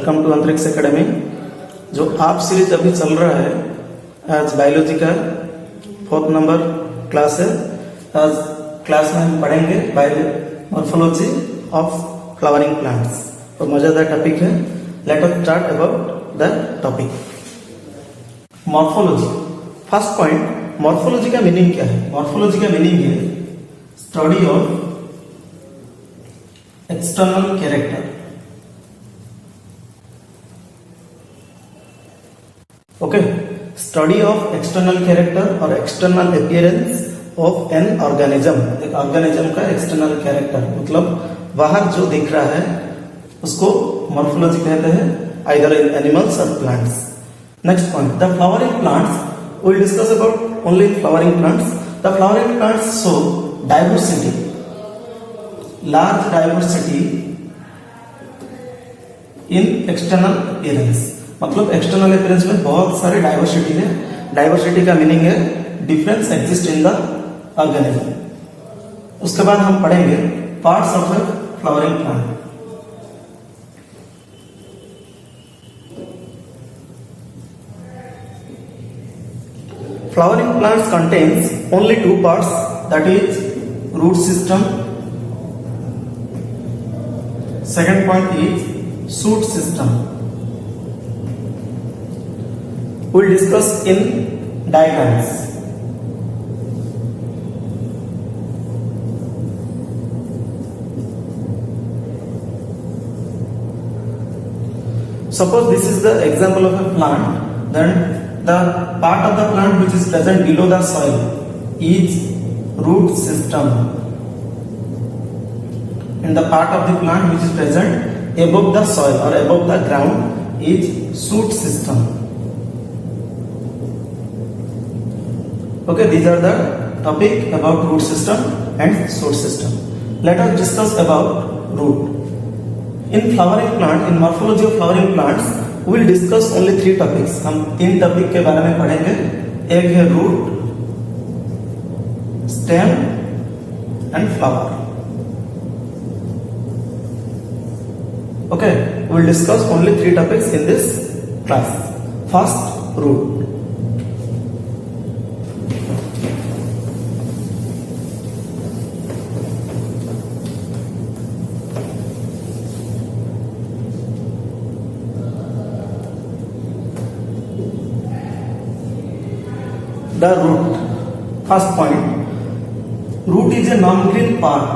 Welcome to अंतरिक्ष academy. जो आप सीरीज अभी चल रहा है, आज बायोलॉजी का 4th नंबर क्लास है। आज क्लास में हम पढ़ेंगे मॉर्फोलॉजी ऑफ फ्लावरिंग प्लांट्स। तो मजेदार टॉपिक है। Let us start about the topic. Morphology. First point, morphology का मीनिंग क्या है? मॉर्फोलॉजी का मीनिंग है study of external character. Okay, study of external character और external appearance of an organism. एक ऑर्गेनिज्म का एक्सटर्नल कैरेक्टर मतलब बाहर जो दिख रहा है उसको मॉर्फोलॉजी कहते हैं, आइदर इन एनिमल्स और plants. Next point, the flowering plants. Will discuss about only flowering plants. The flowering plants show diversity, large diversity in external appearance। मतलब एक्सटर्नल अपीयरेंस में बहुत सारे डाइवर्सिटी है। डाइवर्सिटी का मीनिंग है difference exist in the organism. उसके बाद हम पढ़ेंगे parts of A flowering plant. Flowering plants contains only two parts, that is root system. Second point is shoot system. We'll discuss in diagrams. Suppose this is the example of a plant, then the part of the plant which is present below the soil is root system, and the part of the plant which is present above the soil or above the ground is shoot system. Okay, these are the topic about root system and shoot system. Let us discuss about root. In flowering plant, in morphology of flowering plants, we will discuss only 3 topics. हम 3 topic के बारे में पढ़ेंगे। एक है root, stem and flower. Okay, we will discuss only 3 topics in this class. First, root. The root. First point, root is a non-green part.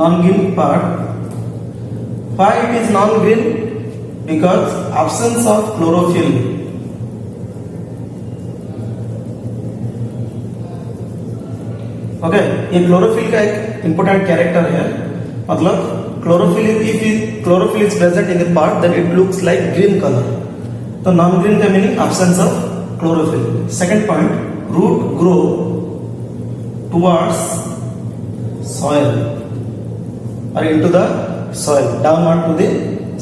Non-green part. Why it is non-green? Because absence of chlorophyll. Okay, ये chlorophyll का एक important character है। मतलब chlorophyll, if chlorophyll is present in the part, then it looks like green color. तो non-green का meaning absence of chlorophyll. Second point, root grow towards soil or into the soil, downward to the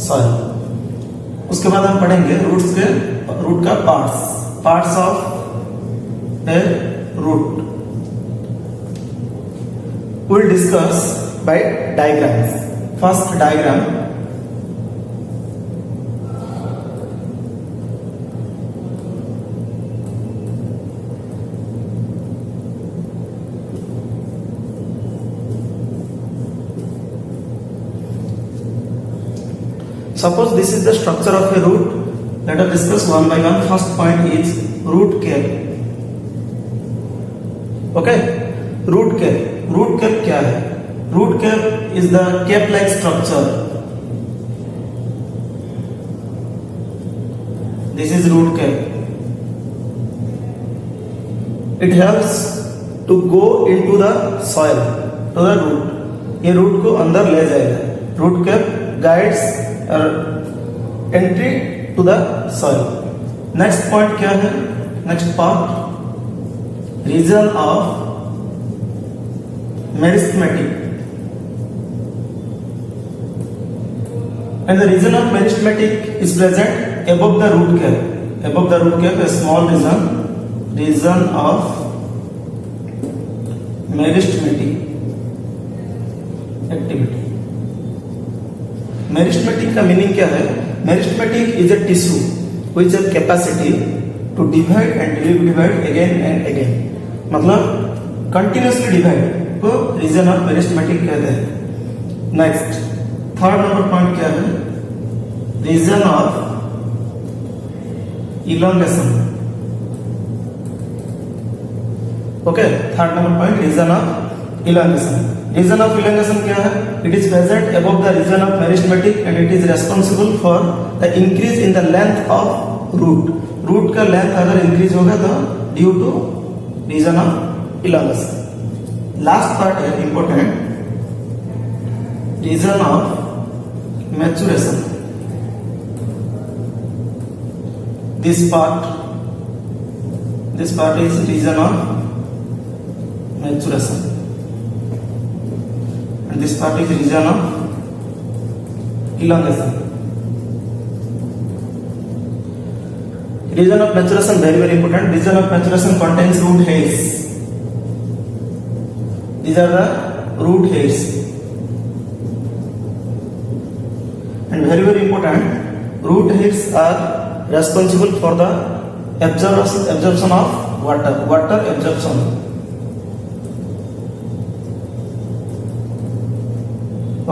soil. उसके बाद हम पढ़ेंगे root का parts of a root. We'll discuss by diagrams. First diagram, suppose this is the structure of a root. Let us discuss one by one. First point is root cap. Okay, root cap. Root cap क्या है? Root cap is the cap-like structure. This is root cap. It helps to go into the soil, to the root. ये root को अंदर ले जाएगा. Root cap guides entry to the soil. Next point क्या है? Next part, region of meristematic. And the region of meristematic is present above the root cap. Above the root cap, a small region of meristematic activity. Meristematic का meaning क्या है? Meristematic is a tissue which have capacity to divide and divide again and again, मतलब continuously divide को region of meristematic कहते हैं। Next third number point क्या है? Region of elongation. Okay, third number point region of elongation. Region of elongation क्या है? It is present above the region of meristematic and it is responsible for the increase in the length of root. Root का length अगर increase होगा तो due to region of elongation. Last part है important, region of maturation. This part is region of maturation, and this part is region of elongation. Region of maturation very important. Region of maturation contains root hairs. These are the root hairs, and very important. Root hairs are responsible for the absorption of water absorption.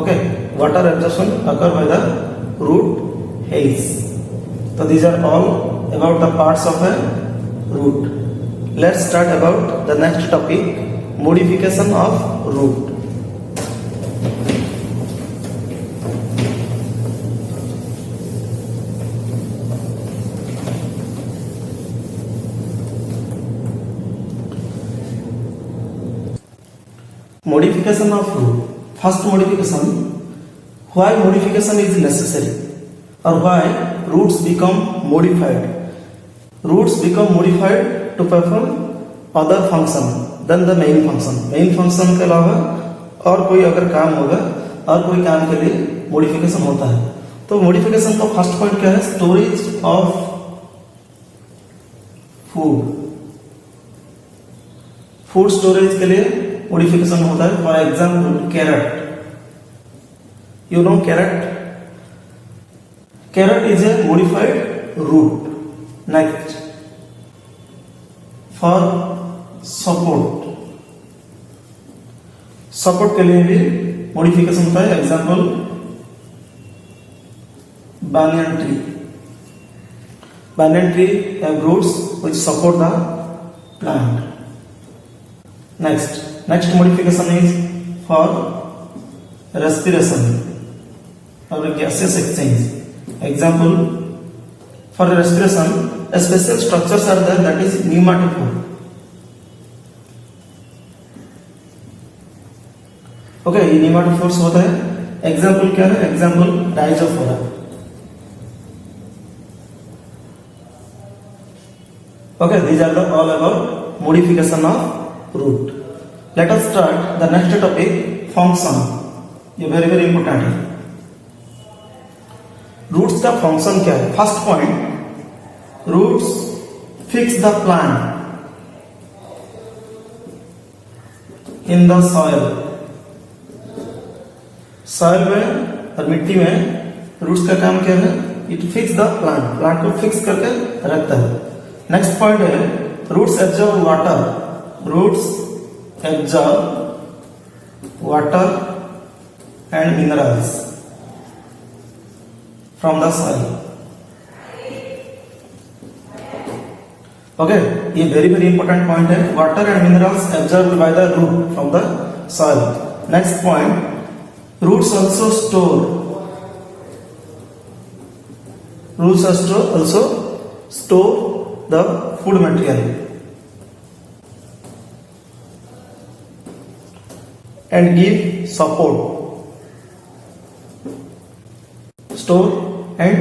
Okay, water absorption occur by the root hairs. So these are all about the parts of a root. Let's start about the next topic, modification of root. Modification of root. First modification, why modification is necessary or why roots become modified. Roots become modified to perform other function than the main function. Main function के अलावा और कोई अगर काम होगा और कोई काम के लिए modification होता है। तो modification का फर्स्ट पॉइंट क्या है? Storage of food. Food storage के लिए modification होता है। For example carrot, you know carrot is a modified root. Next for support के लिए भी modification होता है। Example banyan tree have roots which support the plant. Next modification is for respiration or gaseous exchange. Example, for respiration, a special structures are there, that is pneumatophore. Okay, ये pneumatophores होता है। Example क्या है? Example डाइजोफोरा। Okay, these are the all about modification of root. Let us start the next topic, function. ये very important है। Roots का function क्या है? First point, roots fix the plant in the soil. Soil में और मिट्टी में रूट्स का काम क्या है? इट फिक्स द प्लांट को फिक्स करके रखता है। नेक्स्ट पॉइंट है, roots absorb water and minerals from the soil. Okay, ये वेरी इंपॉर्टेंट पॉइंट है। Water and minerals absorb by the root from the soil. Next point, roots also store the food material and give support. Store and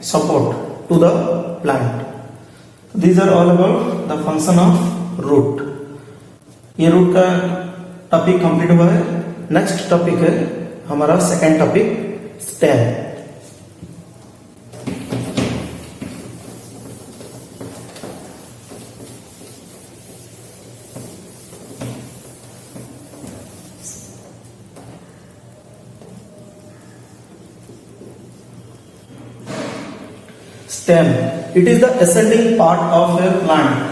support to the plant. These are all about the function of root. ये root का topic complete हुआ है। Next topic है हमारा second topic, stem. Stem. It is the ascending part of a plant.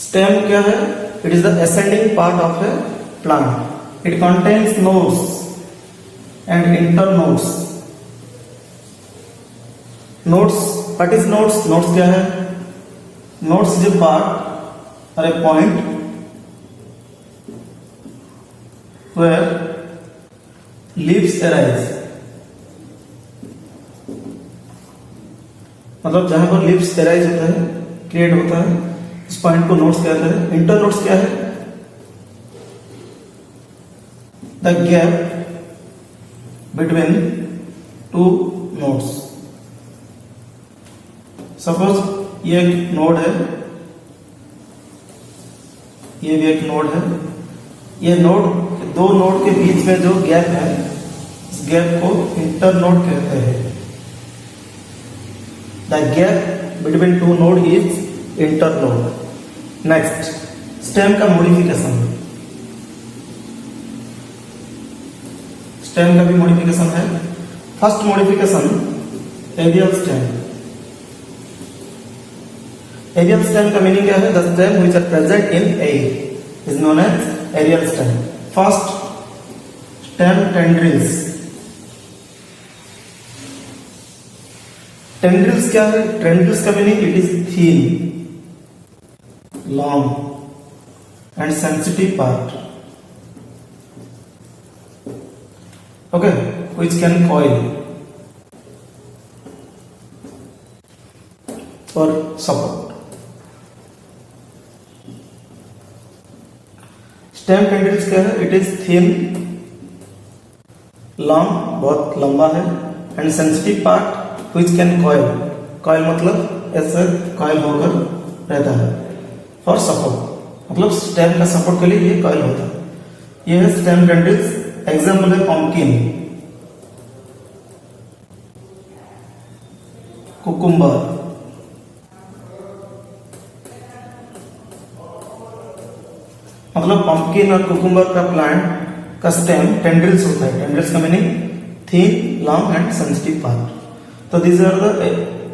Stem क्या है? It is the ascending part of a plant. It contains nodes and internodes. Nodes. What is nodes? Nodes क्या है? Nodes is a part or a point where leaves arise. मतलब जहां पर leaves arise होता है, create होता है, इस पॉइंट को नोड्स कहते हैं. इंटरनोड्स क्या है? The gap between two nodes. Suppose ये एक नोड है, ये भी एक नोड है. ये नोड, दो नोड के बीच में जो गैप है, इस गैप को इंटरनोड कहते हैं. The gap between two node is internode. Next, stem का मॉडिफिकेशन. स्टेम का भी मॉडिफिकेशन है. First modification, aerial stem. Aerial stem का मीनिंग क्या है? The stem which are present in air is known as aerial stem. First, stem tendrils. Tendrils क्या है? Tendrils का meaning it is thin, long and sensitive part, okay, which can coil for support. Stem tendrils क्या है? It is thin, long, बहुत लंबा है, and sensitive part which can coil. coil मतलब ऐसे coil होकर रहता है. फॉर सपोर्ट मतलब स्टेम का सपोर्ट के लिए ये कॉइल होता है. ये है स्टेम टेंड्रिल्स. एग्जाम्पल है पंपकिन, कुकुम्बर. मतलब पंपकिन और कुकुम्बर का प्लांट का स्टेम टेंड्रिल्स होता है. टेंड्रिल्स का meaning thin, long and sensitive part. तो this are the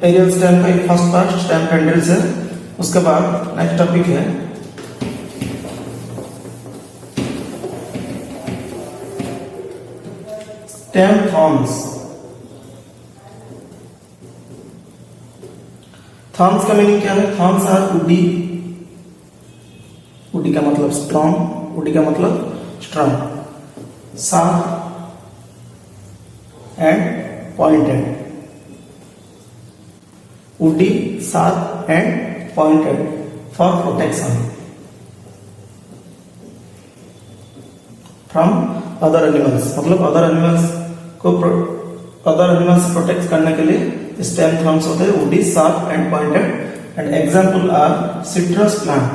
aerial stem का फर्स्ट पार्ट स्टेम टेंड्रिल्स है. उसके बाद नेक्स्ट टॉपिक है स्टेम थॉर्न्स. थॉर्न्स का मीनिंग क्या है? Thorns are woody. वुडी का मतलब स्ट्रॉन्ग, वुडी का मतलब strong, sharp and pointed. Woody, sharp and pointed for protection from other animals. मतलब अदर एनिमल्स प्रोटेक्ट करने के लिए स्टेम थॉर्न्स होते हैं, woody, sharp and pointed. And example are citrus plant.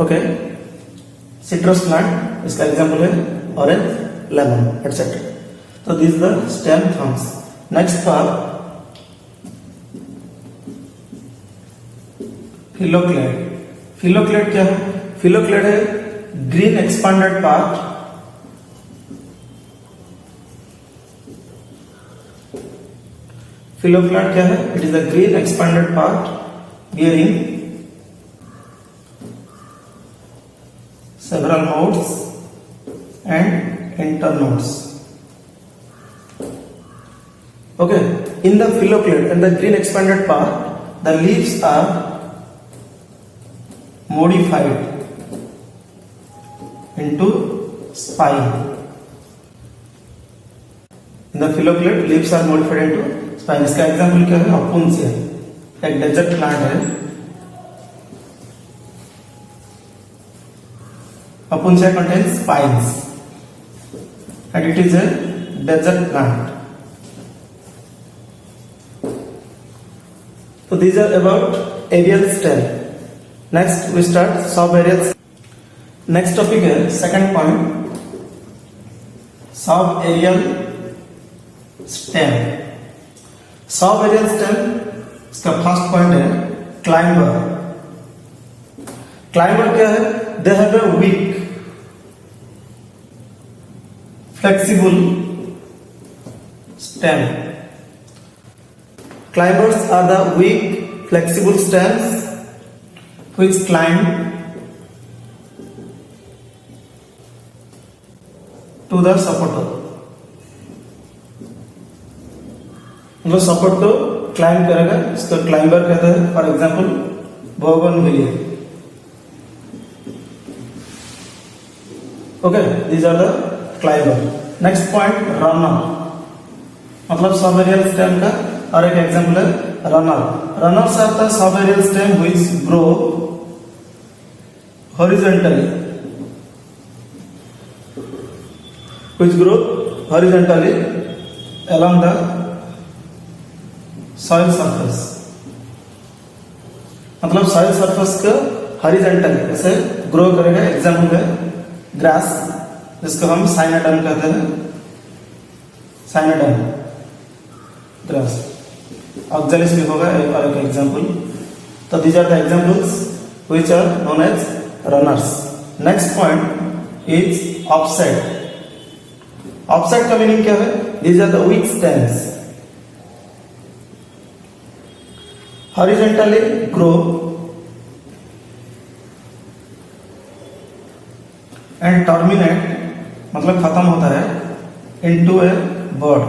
Okay, citrus plant इसका example है orange, lemon etcetera. तो this the stem thorns. Next part phylloclade. Phylloclade क्या है? फिलोक्लेड है ग्रीन एक्सपांडेड पार्ट. फिलोक्लेड क्या है? It is the green expanded part bearing several nodes and internodes. Okay, in the phyllocyte and the green expanded part, the leaves are modified into spine. In the phyllocyte, leaves are modified into spine. इसका example क्या है? अपुन्सिया, एक desert plant है. Apuntia contains spines and it is a desert plant. So these are about aerial stem. Next we start subaerial. Next topic is second point, subaerial stem. Sub aerial stem, इसका first point है climber. Climber क्या है? They have a weak flexible stem. Climbers are the weak, flexible stems which climb to the supporter. मतलब support को climb करेगा, इसको climber कहते हैं। For example bougainvillea. Okay, these are the climber. Next point runner, मतलब sub aerial stem का और एक एग्जाम्पल है runner. Runners are the sub aerial stem which grow horizontally, which grow horizontally along the soil surface। मतलब soil surface का horizontally ऐसे grow करेगा। Example है ग्रास, जिसको हम साइनाडम कहते हैं, साइनाडम ग्रास। ऑक्जेलिस भी होगा और एक एग्जाम्पल। तो these are the examples which are known as runners. Next point is offset. Offset का मीनिंग क्या है? These are the weak stems horizontally grow and terminate, मतलब खत्म होता है, इनटू ए बर्ड।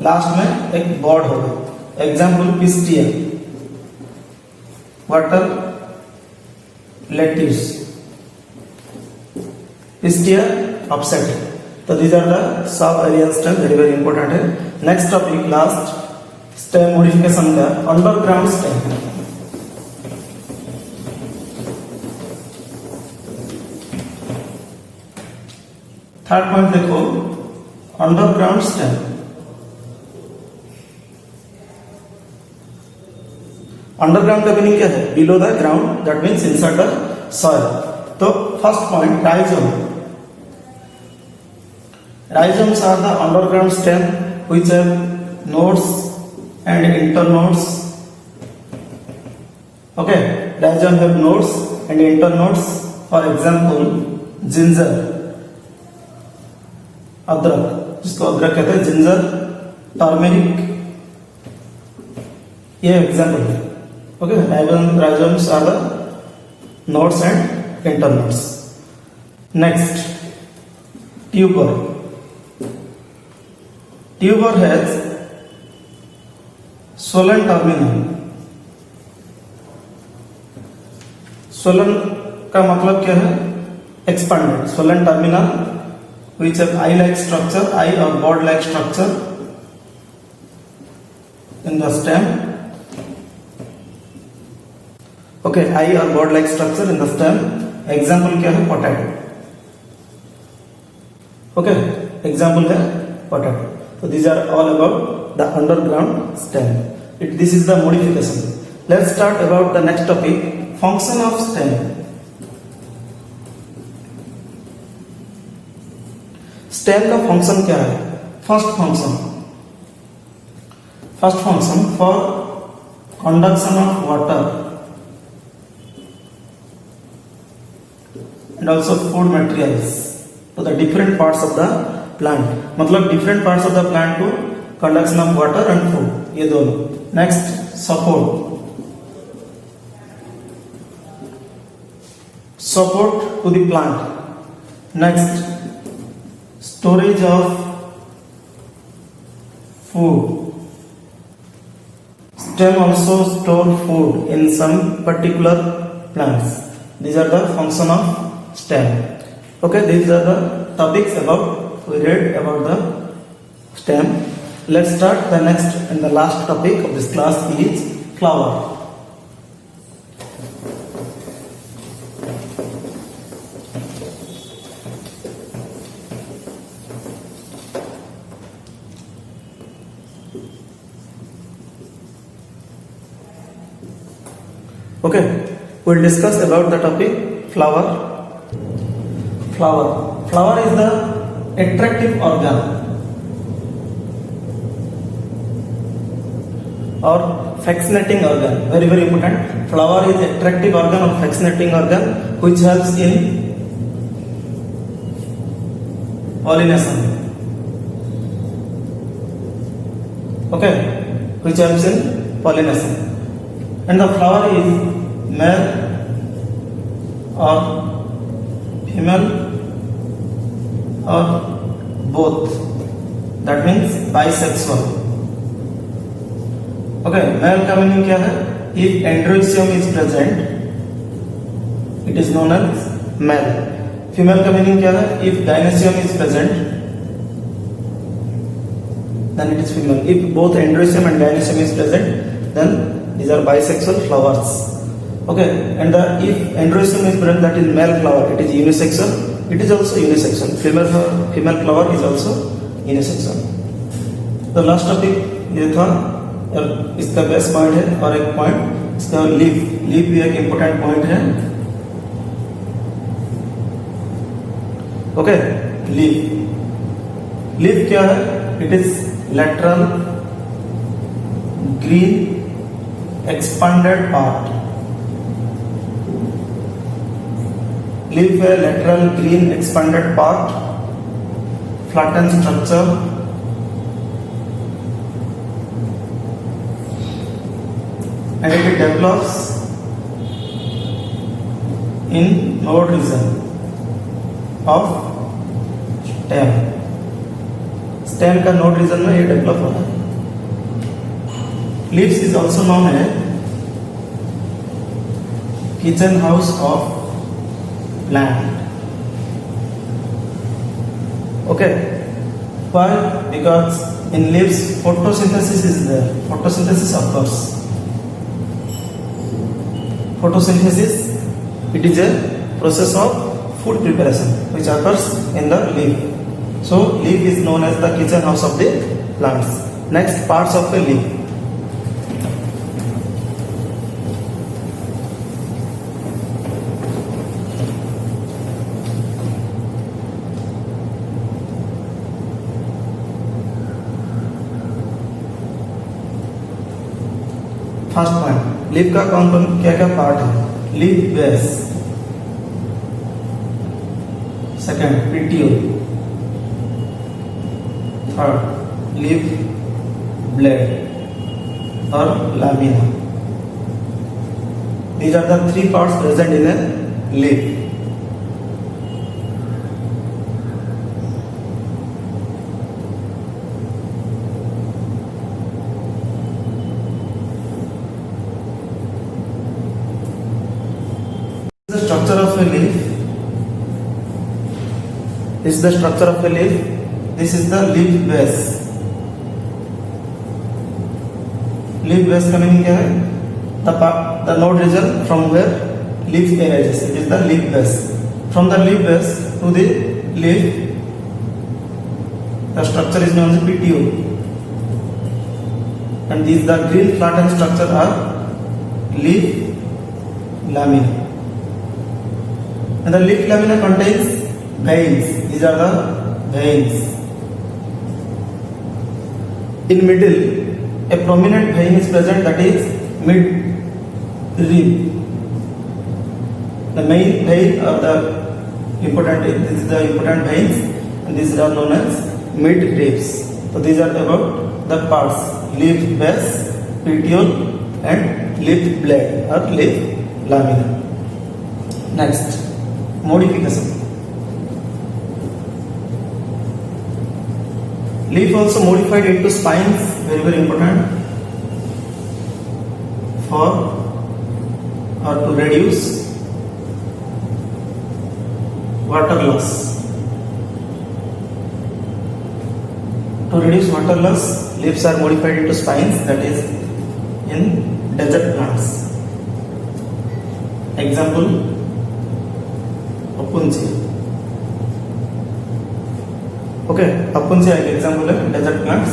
लास्ट में एक बर्ड होगा। Example Pistia, water lettuce, Pistia offset. तो these are the sub aerial stem, very very important है। Next topic last stem modification का अंडरग्राउंड स्टेम। थर्ड पॉइंट देखो, अंडरग्राउंड स्टेम। अंडरग्राउंड का meaning क्या है? Below the ground, that means inside the soil. तो first point rhizome. Rhizomes are the underground stem which have nodes and internodes. Okay, rhizome have nodes and internodes. For example, ginger, अदरक, जिसको अदरक कहते हैं, ginger, turmeric, ये example है। Okay, rhizomes are the nodes and internodes. Next, tuber. Tuber has swollen terminal। swollen का मतलब क्या है? expanded। swollen terminal which have eye-like structure, eye or board-like structure in the stem। okay, eye or board-like structure in the stem। example क्या है? potato। okay, example है potato। So these are all about the underground stem. This is the modification. Let's start about the next topic, function of stem. Stem का function क्या है? First function for conduction of water and also food materials to the different parts of the plant. मतलब different parts of the plant को conduction of water and food, ये दोनों। Next support to the plant. Next storage of food. Stem also store food in some particular plants. These are the function of stem. Okay, these are the topics about we read about the stem. Let's start the next and the last topic of this class is flower. Okay, we'll discuss about the topic flower. Flower is the attractive organ or fascinating organ. Very very important. Flower is attractive organ or fascinating organ which helps in pollination. Okay, which helps in pollination. And the flower is male or female or both. That means bisexual. Okay, male का meaning क्या है? If androecium is present, it is known as male. Female का meaning क्या है? If gynoecium is present, then it is female. If both androecium and gynoecium is present, then these are bisexual flowers. Okay, and if androecium is present, that is male flower, it is unisexual. It is also unisexual. Female flower is also unisexual. तो last topic ये था, और इसका best point है, और एक point इसका leaf भी एक इंपॉर्टेंट पॉइंट है. ओके, लीफ क्या है? It is lateral green expanded part. Leaf है lateral green expanded part, flattened structure, and it develops in node region of stem. Stem का नोड रीजन में ये डेवलप होता है. लीव्स इज ऑल्सो नोन है kitchen house of plant. Okay, why? Because in leaves photosynthesis is there. Photosynthesis occurs. Photosynthesis, it is a process of food preparation which occurs in the leaf. So leaf is known as the kitchen house of the plants. Next, parts of a leaf. First point, leaf का कौन कौन क्या क्या part है? Leaf base. Second, petiole. Third, leaf blade or lamina. These are the three parts present in a leaf. The structure of a leaf. This is the structure of a leaf. This is the leaf base. Leaf base का meaning क्या है? The node region from where leaf arises. It is the leaf base. From the leaf base to the leaf, the structure is known as petiole. And these the green flattened structure are leaf lamina. And the leaf lamina contains veins. These are the veins. In middle, a prominent vein is present, that is mid-rib. The main vein or the important, this is the important veins, and these are known as mid-ribs. So these are about the parts: leaf base, petiole, and leaf blade or leaf lamina. Next, modification. Leaf also modified into spines, very very important, for or to reduce water loss. To reduce water loss, leaves are modified into spines, that is in desert plants. Example, opuntia. Okay, opuntia is example of desert plants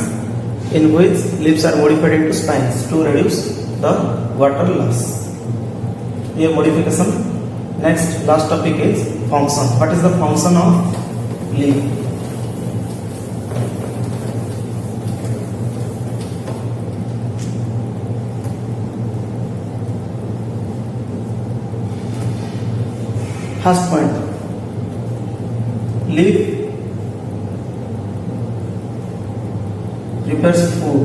in which leaves are modified into spines to reduce the water loss. Here modification. Next, last topic is function. What is the function of leaf? First point, leaf prepares food.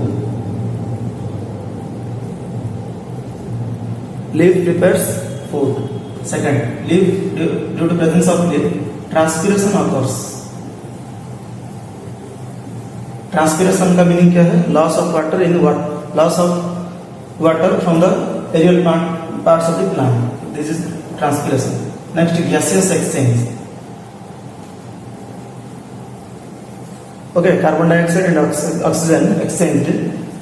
Leaf prepares food. Second, leaf due to presence of leaf, transpiration occurs. Transpiration का meaning क्या है? Loss of water in water, loss of water from the aerial parts of the plant. This is transpiration. Next, gaseous exchange. Okay, carbon dioxide and oxygen exchanged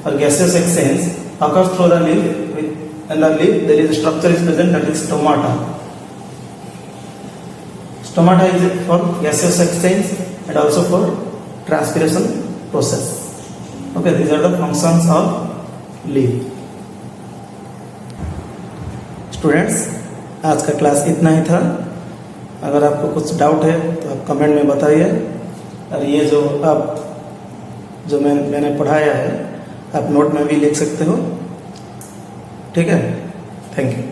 or gaseous exchange occurs through the leaf. In the leaf, there is a structure is present, that is stomata. Stomata is for gaseous exchange and also for transpiration process. Okay, these are the functions of leaf. Students, आज का class इतना ही था. अगर आपको कुछ doubt है तो आप कमेंट में बताइए. और ये जो मैंने पढ़ाया है आप नोट में भी लिख सकते हो. ठीक है, थैंक यू.